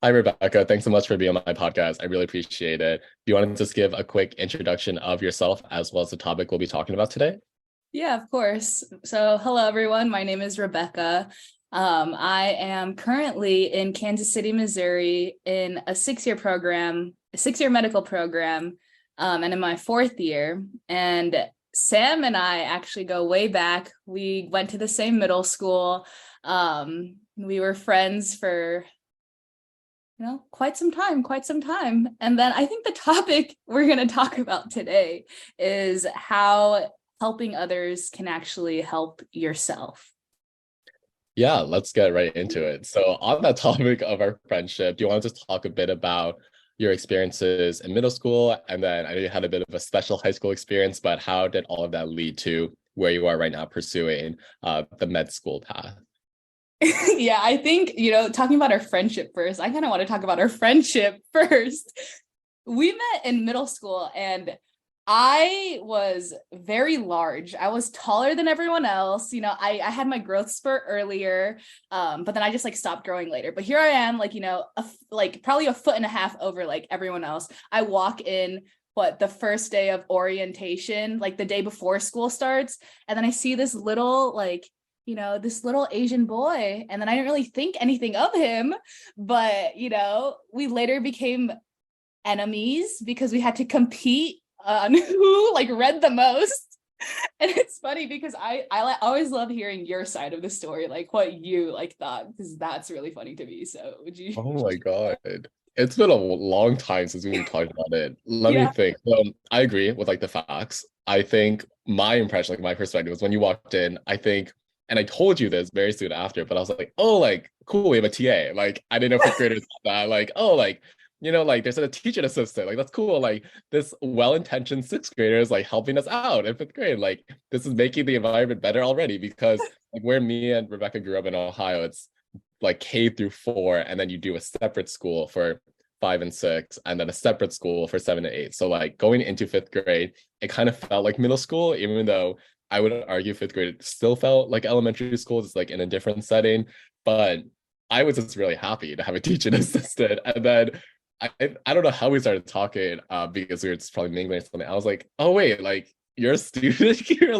Hi, Rebecca. Thanks so much for being on my podcast. I really appreciate it. Do you want to just give a quick introduction of yourself as well as the topic we'll be talking about today? Yeah, of course. So, hello everyone. My name is Rebecca. I am currently in Kansas City, Missouri, in a six-year medical program, and in my fourth year. And Sam and I actually go way back. We went to the same middle school. We were friends for quite some time. And then I think the topic we're going to talk about today is how helping others can actually help yourself. Yeah, let's get right into it. So, on that topic of our friendship, do you want to just talk a bit about your experiences in middle school? And then I know you had a bit of a special high school experience, but how did all of that lead to where you are right now pursuing the med school path? Yeah, I think, talking about our friendship first, I kind of want to talk about our friendship first. We met in middle school and I was very large. I was taller than everyone else. I had my growth spurt earlier, but then I just like stopped growing later. But here I am, like, like probably a foot and a half over like everyone else. I walk in the first day of orientation, like the day before school starts, and then I see this little this little Asian boy, and then I didn't really think anything of him, but we later became enemies because we had to compete on who like read the most. And it's funny because always love hearing your side of the story, like what you like thought, because that's really funny to me. So would you? Oh my God. It's been a long time since we talked about it. Let me Yeah. think. I agree with like the facts. I think my impression, like my perspective was when you walked in, I think, and I told you this very soon after, but I was like, oh, like, cool, we have a TA. Like, I didn't know fifth graders had that. Like, oh, like, like there's a teaching assistant. Like, that's cool. Like, this well-intentioned sixth grader is like helping us out in fifth grade. Like, this is making the environment better already because like where me and Rebecca grew up in Ohio, it's like K through 4, and then you do a separate school for 5 and 6, and then a separate school for 7 and 8. So like going into fifth grade, it kind of felt like middle school, even though I would argue fifth grade still felt like elementary school, just like in a different setting. But I was just really happy to have a teaching assistant. And then I don't know how we started talking because we were just probably mingling something. I was like, oh wait, like you're a student here,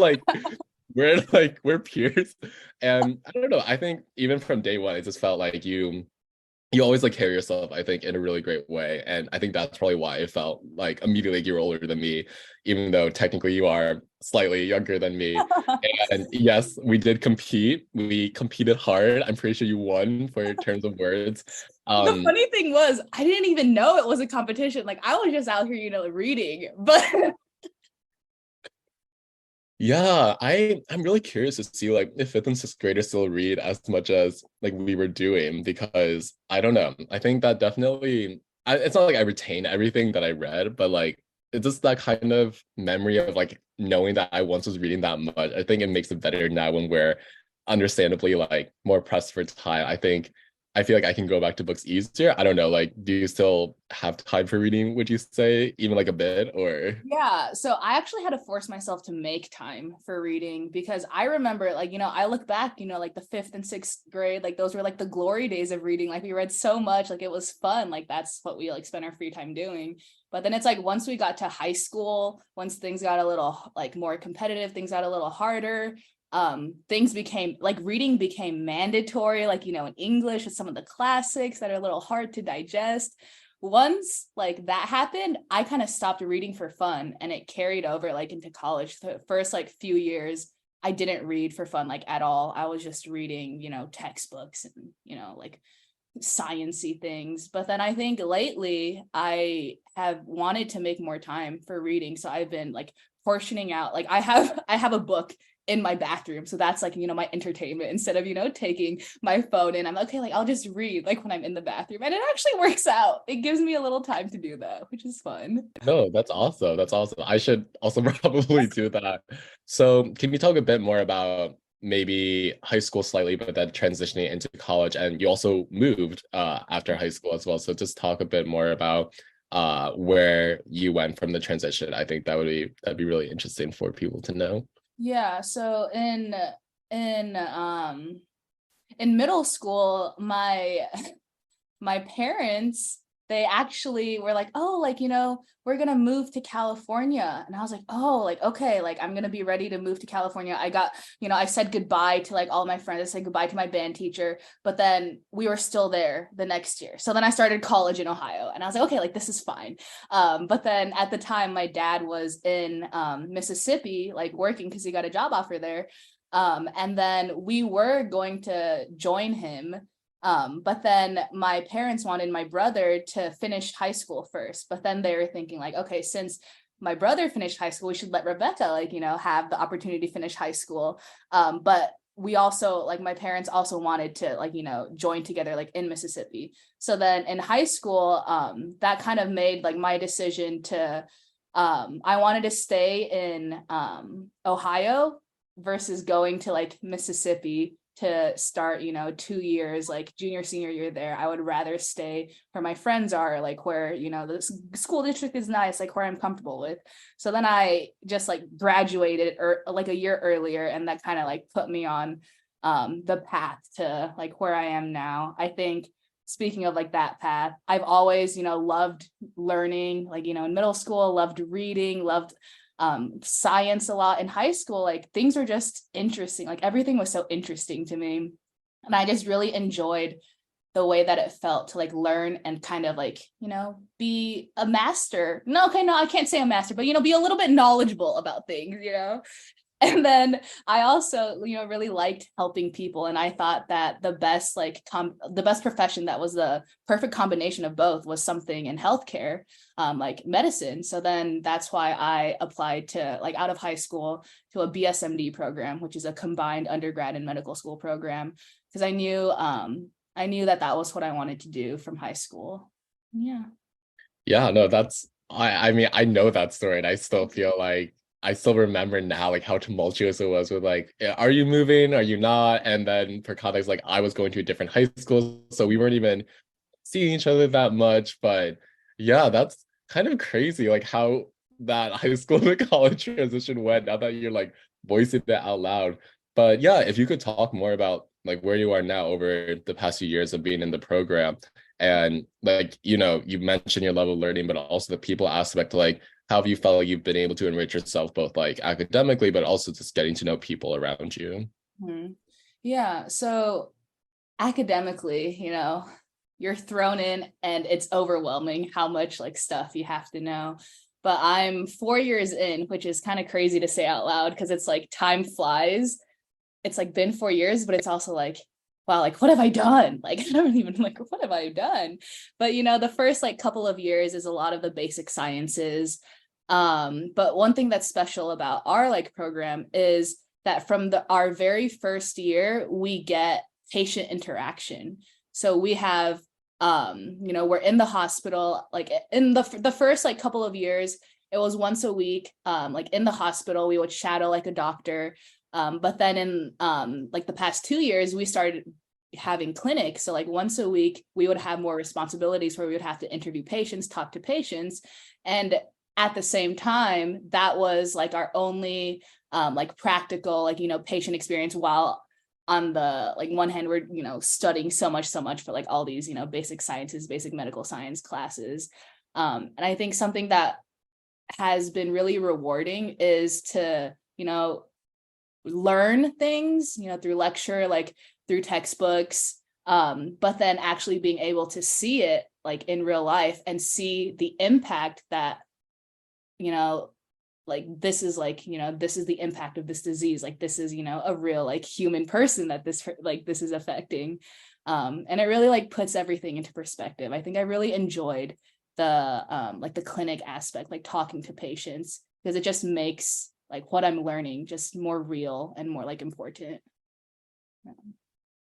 we're peers. And I don't know, I think even from day one, it just felt like you always like carry yourself, I think, in a really great way. And I think that's probably why it felt like immediately like you were older than me, even though technically you are slightly younger than me. And yes, we did compete. We competed hard. I'm pretty sure you won for terms of words. The Um, funny thing was, I didn't even know it was a competition. Like I was just out here, reading. But Yeah, I'm really curious to see like if fifth and sixth graders still read as much as like we were doing because I don't know. I think that definitely it's not like I retain everything that I read, but like it's just that kind of memory of like knowing that I once was reading that much. I think it makes it better now when we're understandably like more pressed for time. I feel like I can go back to books easier. I don't know, like do you still have time for reading, would you say, even like a bit or yeah, so I actually had to force myself to make time for reading because I remember, like, I look back, like the fifth and sixth grade, like those were like the glory days of reading. Like we read so much, like it was fun. Like that's what we like spent our free time doing. But then it's like once we got to high school, once things got a little like more competitive, things got a little harder. Things became like reading became mandatory, like, in English with some of the classics that are a little hard to digest. Once like that happened, I kind of stopped reading for fun, and it carried over like into college. The first like few years I didn't read for fun like at all. I was just reading, textbooks and, like sciencey things. But then I think lately I have wanted to make more time for reading, so I've been like portioning out, like I have a book in my bathroom, so that's like, my entertainment, instead of, taking my phone. And I'm okay, like I'll just read like when I'm in the bathroom, and it actually works out. It gives me a little time to do that, which is fun. No, that's awesome. That's awesome. I should also probably do that. So, can you talk a bit more about maybe high school slightly, but then transitioning into college? And you also moved after high school as well. So, just talk a bit more about where you went from the transition. I think that'd be really interesting for people to know. Yeah, so in in middle school, my my parents, they actually were like, oh, like, we're gonna move to California. And I was like, oh, like, okay, like I'm gonna be ready to move to California. I got, I said goodbye to like all my friends. I said goodbye to my band teacher, but then we were still there the next year. So then I started college in Ohio and I was like, okay, like this is fine. But then at the time my dad was in Mississippi, like working because he got a job offer there. And then we were going to join him. But then my parents wanted my brother to finish high school first. But then they were thinking like, okay, since my brother finished high school, we should let Rebecca like, have the opportunity to finish high school. But we also like my parents also wanted to like, join together like in Mississippi. So then in high school, that kind of made like my decision to I wanted to stay in Ohio versus going to like Mississippi to start, 2 years, like junior, senior year there. I would rather stay where my friends are, like where, the school district is nice, like where I'm comfortable with. So then I just like graduated or like a year earlier, and that kind of like put me on the path to like where I am now. I think speaking of like that path, I've always, loved learning, like, in middle school, loved reading, loved science a lot. In high school, like things were just interesting, like everything was so interesting to me, and I just really enjoyed the way that it felt to like learn and kind of like be a master. No, okay, no, I can't say a master, but be a little bit knowledgeable about things. And then I also, really liked helping people. And I thought that the best, like, the best profession that was the perfect combination of both was something in healthcare, like medicine. So then that's why I applied to, like, out of high school to a BSMD program, which is a combined undergrad and medical school program, because I knew that that was what I wanted to do from high school. Yeah. Yeah, no, I mean, I know that story, and I still feel like I still remember now like how tumultuous it was with like, are you moving? Are you not? And then for context, like I was going to a different high school, so we weren't even seeing each other that much. But yeah, that's kind of crazy, like how that high school to college transition went now that you're like voicing it out loud. But yeah, if you could talk more about like where you are now over the past few years of being in the program, and like, you mentioned your level of learning, but also the people aspect, like how have you felt like you've been able to enrich yourself both like academically, but also just getting to know people around you? Mm-hmm. Yeah. So academically, you're thrown in and it's overwhelming how much like stuff you have to know. But I'm 4 years in, which is kind of crazy to say out loud because it's like time flies. It's like been 4 years, but it's also like, wow, like what have I done? Like I don't even like what have I done? But the first like couple of years is a lot of the basic sciences. But one thing that's special about our like program is that from our very first year, we get patient interaction. So we have we're in the hospital, like in the first like couple of years, it was once a week. Like in the hospital, we would shadow like a doctor. But then in like the past 2 years, we started having clinics. So like once a week, we would have more responsibilities where we would have to interview patients, talk to patients. And at the same time, that was like our only like practical, like, patient experience, while on the like one hand, we're, studying so much for like all these, basic sciences, basic medical science classes. And I think something that has been really rewarding is to, learn things, through lecture, like through textbooks, but then actually being able to see it like in real life and see the impact that, like this is like, this is the impact of this disease. Like this is, a real like human person that this is affecting. And it really like puts everything into perspective. I think I really enjoyed the like the clinic aspect, like talking to patients, because it just makes like what I'm learning just more real and more like important.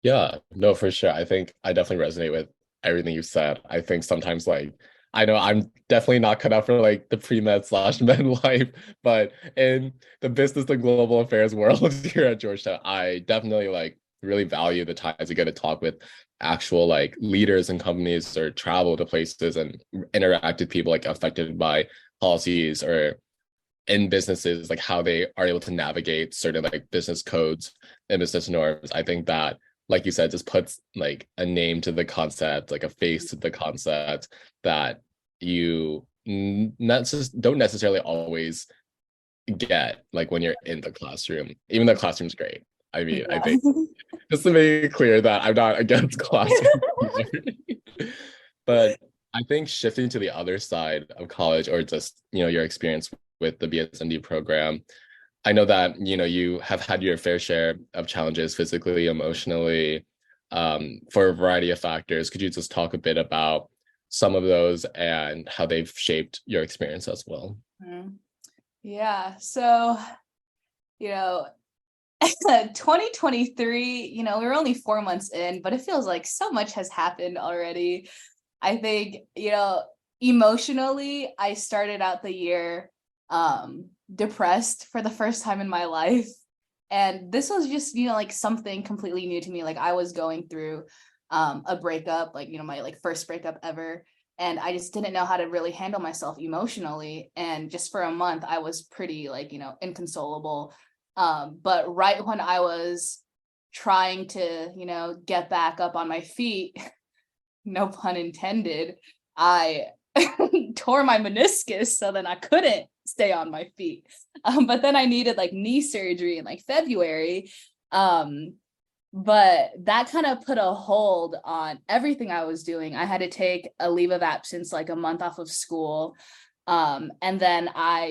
Yeah, no, for sure. I think I definitely resonate with everything you said. I think sometimes like I know I'm definitely not cut out for like the pre-med slash med life, but in the business and global affairs world here at Georgetown, I definitely like really value the times you get to talk with actual like leaders and companies or travel to places and interact with people like affected by policies or in businesses, like how they are able to navigate certain like business codes and business norms. I think that like you said, just puts like a name to the concept, like a face to the concept that you not just don't necessarily always get like when you're in the classroom, even though the classroom's great. I mean, I Yeah. think just to make it clear that I'm not against classroom learning. But I think shifting to the other side of college, or just, your experience with the BSND program, I know that, you have had your fair share of challenges physically, emotionally, for a variety of factors. Could you just talk a bit about some of those and how they've shaped your experience as well? Yeah. So, you know, 2023, we were only 4 months in, but it feels like so much has happened already. I think, emotionally, I started out the year depressed for the first time in my life. And this was just, like something completely new to me. Like I was going through a breakup, like, my like first breakup ever. And I just didn't know how to really handle myself emotionally. And just for a month, I was pretty like, inconsolable. But right when I was trying to, get back up on my feet, no pun intended, I tore my meniscus, so then I couldn't stay on my feet. But then I needed like knee surgery in like February. But that kind of put a hold on everything I was doing. I had to take a leave of absence, like a month off of school. And then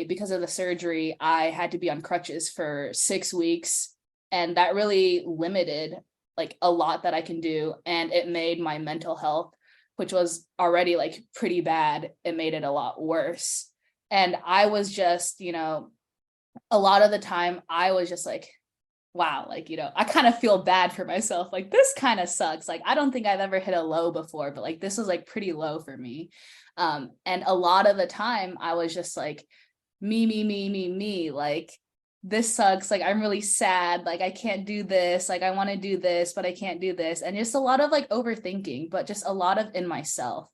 because of the surgery, I had to be on crutches for 6 weeks. And that really limited like a lot that I can do. And it made my mental health, which was already like pretty bad, it made it a lot worse. And I was just, a lot of the time I was just like, wow, like, I kind of feel bad for myself. Like this kind of sucks. Like, I don't think I've ever hit a low before, but like, this was like pretty low for me. And a lot of the time I was just like, me, like, this sucks. Like, I'm really sad. Like, I can't do this. Like, I want to do this, but I can't do this. And just a lot of like overthinking, but just a lot of in myself.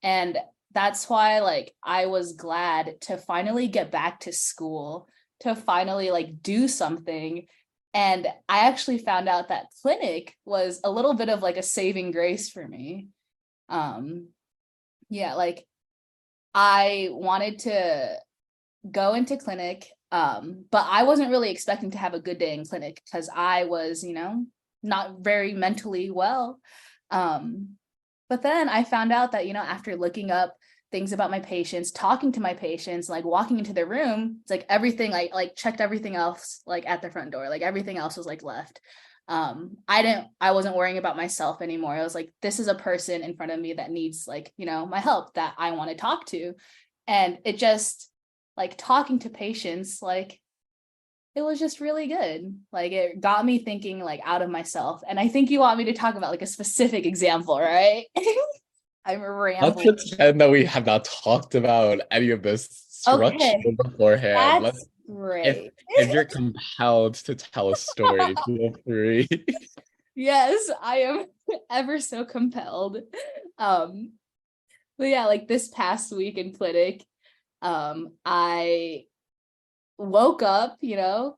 And that's why like I was glad to finally get back to school, to finally like do something. And I actually found out that clinic was a little bit of like a saving grace for me. Yeah, like I wanted to go into clinic, but I wasn't really expecting to have a good day in clinic because I was, not very mentally well. But then I found out that, after looking up things about my patients, talking to my patients, like walking into their room, it's like everything, I like checked everything else like at the front door, like everything else was like left. I wasn't worrying about myself anymore. I was like, this is a person in front of me that needs like, my help that I want to talk to. And it just like talking to patients, like it was just really good. Like it got me thinking like out of myself. And I think you want me to talk about like a specific example, right? I'm Let's rambling. pretend that we have not talked about any of this structure Okay, beforehand. that's If great. if you're compelled to tell a story, feel free. Yes, I am ever so compelled. Um, but yeah, like this past week in clinic, I woke up,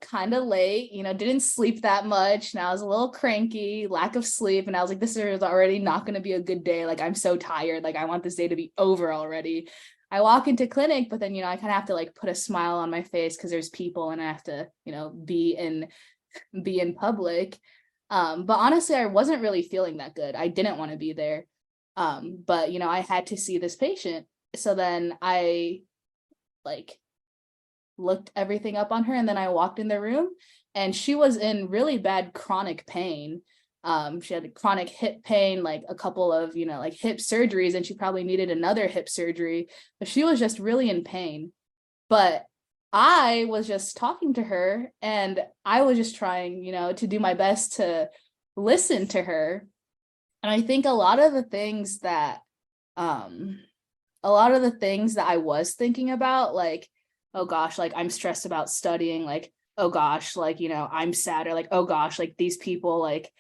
kind of late, didn't sleep that much. And I was a little cranky, lack of sleep. And I was like, this is already not going to be a good day. Like, I'm so tired. Like, I want this day to be over already. I walk into clinic, but then, I kind of have to like put a smile on my face because there's people and I have to, be in public. But honestly, I wasn't really feeling that good. I didn't want to be there. But, I had to see this patient. So then I like looked everything up on her, and then I walked in the room and she was in really bad chronic pain. She had chronic hip pain, like a couple of, like hip surgeries, and she probably needed another hip surgery, but she was just really in pain. But I was just talking to her and I was just trying, to do my best to listen to her. And I think a lot of the things that I was thinking about, like, oh gosh, like I'm stressed about studying, like, oh gosh, like, I'm sad, or like, oh gosh, like these people like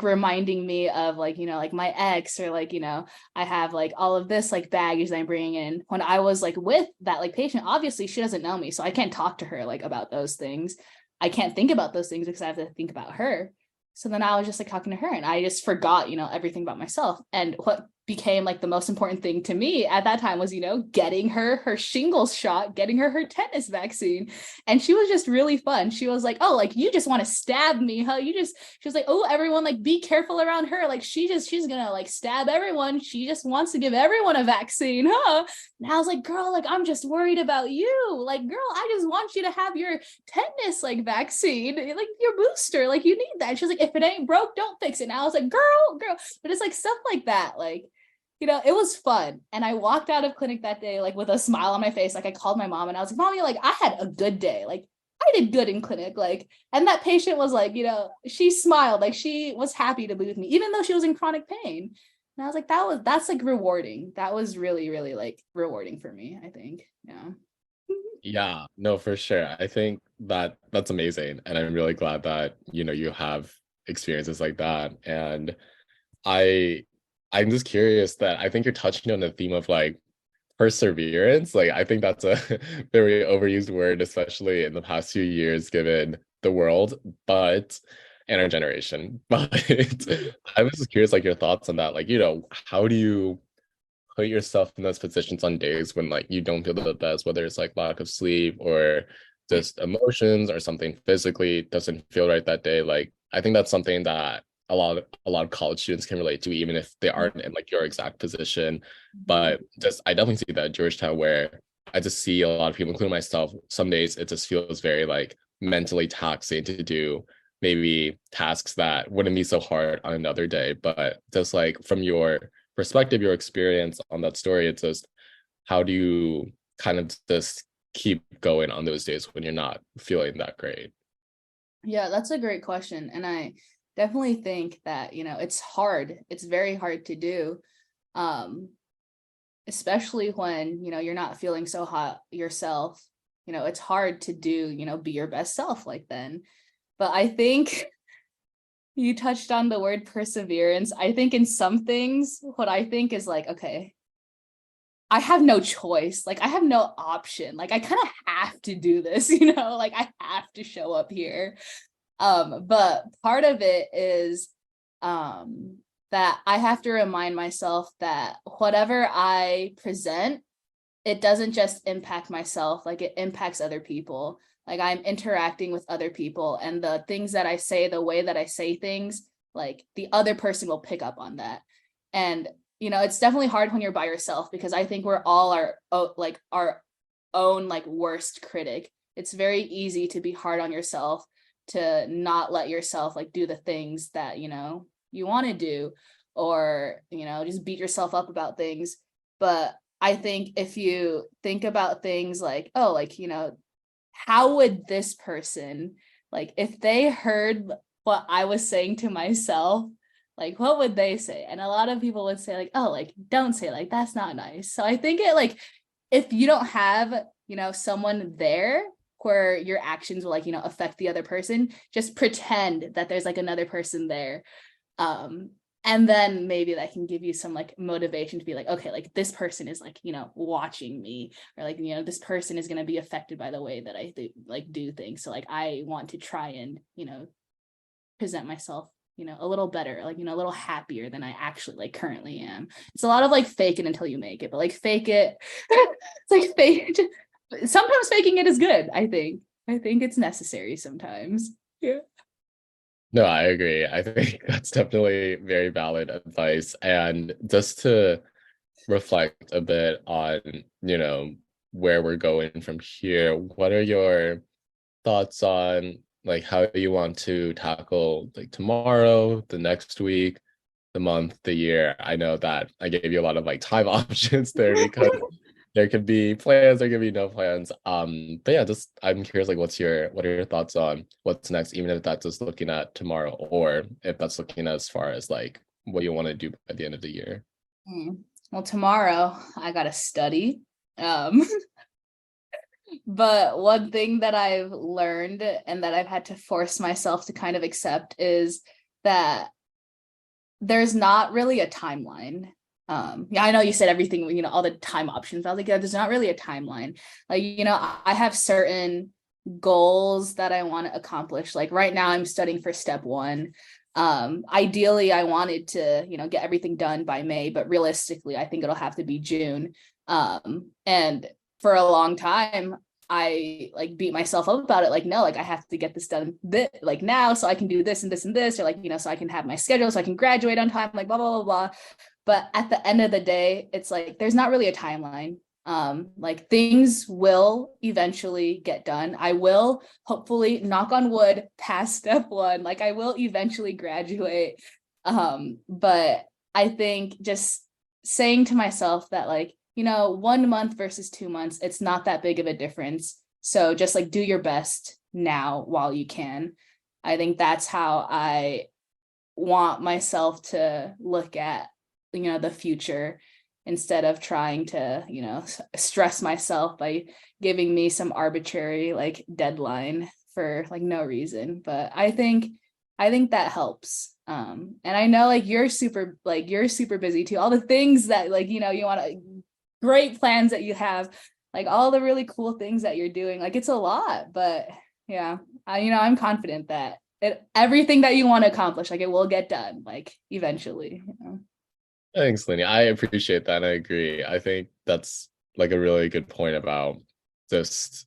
reminding me of like, like my ex, or like, I have like all of this like baggage that I'm bringing in. When I was like with that like patient, obviously she doesn't know me, so I can't talk to her like about those things. I can't think about those things because I have to think about her. So then I was just like talking to her and I just forgot, everything about myself. And what became like the most important thing to me at that time was, getting her shingles shot, getting her tetanus vaccine. And she was just really fun. She was like, oh, like, you just want to stab me, huh? She was like, oh, everyone, like, be careful around her. Like, she's gonna like stab everyone. She just wants to give everyone a vaccine, huh? And I was like, girl, like, I'm just worried about you. Like, girl, I just want you to have your tetanus like vaccine, like your booster, like you need that. She's like, if it ain't broke, don't fix it. And I was like, girl, but it's like stuff like that. Like, it was fun. And I walked out of clinic that day, like with a smile on my face. Like I called my mom and I was like, mommy, like I had a good day. Like I did good in clinic. Like, and that patient was like, she smiled, like she was happy to be with me, even though she was in chronic pain. And I was like, that's like rewarding. That was really, really like rewarding for me, I think. Yeah. Yeah, no, for sure. I think that that's amazing. And I'm really glad that, you have experiences like that. And I I'm just curious that I think you're touching on the theme of like perseverance. Like I think that's a very overused word, especially in the past few years, given the world, but and our generation. But I was just curious, like your thoughts on that. Like, how do you put yourself in those positions on days when like you don't feel the best, whether it's like lack of sleep or just emotions or something physically doesn't feel right that day. Like I think that's something that a lot of college students can relate to, even if they aren't in like your exact position. But just I definitely see that at Georgetown where I just see a lot of people, including myself, some days it just feels very like mentally taxing to do maybe tasks that wouldn't be so hard on another day. But just like from your perspective, your experience on that story, it's just how do you kind of just keep going on those days when you're not feeling that great? Yeah, that's a great question. And I definitely think that, it's hard. It's very hard to do. Um, Especially when, you're not feeling so hot yourself. It's hard to do, be your best self like then. But I think you touched on the word perseverance. I think in some things, what I think is like, okay, I have no choice. Like I have no option. Like I kind of have to do this, like I have to show up here. But part of it is that I have to remind myself that whatever I present, it doesn't just impact myself, like it impacts other people. Like I'm interacting with other people, and the things that I say, the way that I say things, like the other person will pick up on that. And it's definitely hard when you're by yourself, because I think we're all our own like worst critic. It's very easy to be hard on yourself, to not let yourself like do the things that you want to do, or just beat yourself up about things. But I think if you think about things like, oh, like how would this person, like if they heard what I was saying to myself, like what would they say? And a lot of people would say like, oh, like don't say, like that's not nice. So I think it like, if you don't have someone there where your actions will like affect the other person, just pretend that there's like another person there. And then maybe that can give you some like motivation to be like, okay, like this person is like watching me, or like this person is going to be affected by the way that I do things. So like I want to try and present myself a little better, like a little happier than I actually like currently am. It's a lot of like fake it until you make it, but like fake it it's like fake. Sometimes faking it is good. I think it's necessary sometimes. Yeah. No, I agree. I think that's definitely very valid advice. And just to reflect a bit on, where we're going from here, what are your thoughts on like how you want to tackle like tomorrow, the next week, the month, the year? I know that I gave you a lot of like time options there because there could be plans, there could be no plans. But yeah, just I'm curious, like, what are your thoughts on what's next, even if that's just looking at tomorrow, or if that's looking as far as like what you want to do by the end of the year? Well, tomorrow I gotta study. Um, but one thing that I've learned and that I've had to force myself to kind of accept is that there's not really a timeline. Yeah, I know you said everything, all the time options. I was like, yeah, there's not really a timeline. Like, I have certain goals that I want to accomplish. Like right now I'm studying for step 1. Ideally I wanted to, get everything done by May, but realistically I think it'll have to be June. And for a long time I like beat myself up about it, like, no, like I have to get this done like now so I can do this and this and this, or like, so I can have my schedule so I can graduate on time, like blah blah blah blah. But at the end of the day, it's like there's not really a timeline. Like things will eventually get done. I will hopefully, knock on wood, pass step one. Like I will eventually graduate. But I think just saying to myself that, like, 1 month versus 2 months, it's not that big of a difference. So just like do your best now while you can. I think that's how I want myself to look at, the future, instead of trying to, stress myself by giving me some arbitrary like deadline for like no reason. But I think that helps. And I know like you're super busy too. All the things that like, you want to, great plans that you have, like all the really cool things that you're doing, like it's a lot. But yeah, I'm confident that everything that you want to accomplish, like it will get done, like eventually. Thanks, Lenny. I appreciate that. I agree. I think that's like a really good point about just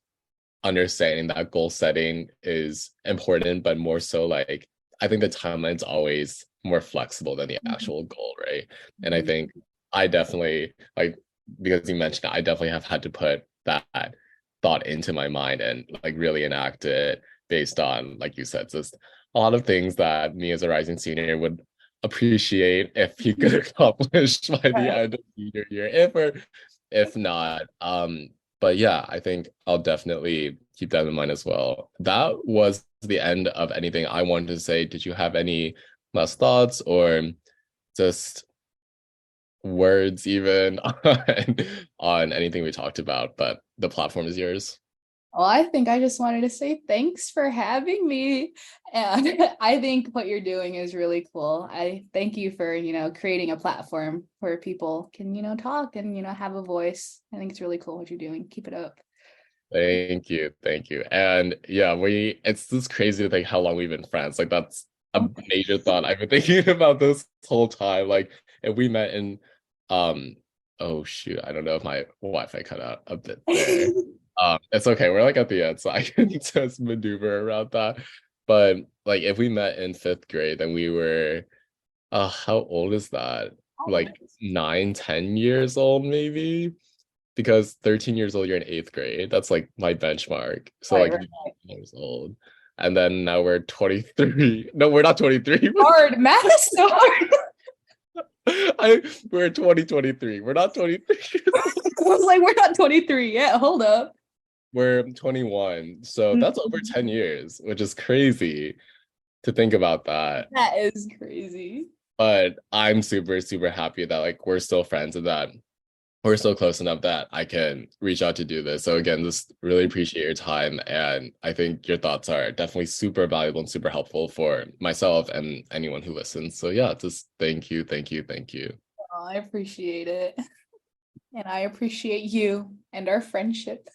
understanding that goal setting is important, but more so like I think the timeline's always more flexible than the actual goal, right? And I think I definitely, like, because you mentioned it, I definitely have had to put that thought into my mind and like really enact it based on, like you said, just a lot of things that me as a rising senior would appreciate if he could accomplish by the end of senior year, if not. But yeah, I think I'll definitely keep that in mind as well. That was the end of anything I wanted to say. Did you have any last thoughts or just words even on anything we talked about? But the platform is yours. Well, I think I just wanted to say thanks for having me. And I think what you're doing is really cool. I thank you for, creating a platform where people can, talk and, have a voice. I think it's really cool what you're doing. Keep it up. Thank you. Thank you. And yeah, it's just crazy to think how long we've been friends. Like that's a major thought I've been thinking about this whole time. Like if we met in oh shoot, I don't know if my Wi-Fi cut out a bit there. It's okay. We're like at the end, so I can just maneuver around that. But like if we met in 5th grade, then we were how old is that? Like 9, 10 years old, maybe? Because 13 years old, you're in 8th grade. That's like my benchmark. So Right, like right. years old. And then now we're 23. No, we're not 23. Hard. Math is so hard. We're 2023. We're not 23. I was like, we're not 23 yet. Hold up. We're 21. So that's over 10 years, which is crazy to think about that. That is crazy. But I'm super, super happy that like we're still friends and that we're still close enough that I can reach out to do this. So again, just really appreciate your time. And I think your thoughts are definitely super valuable and super helpful for myself and anyone who listens. So yeah, just thank you, thank you, thank you. Oh, I appreciate it. And I appreciate you and our friendship.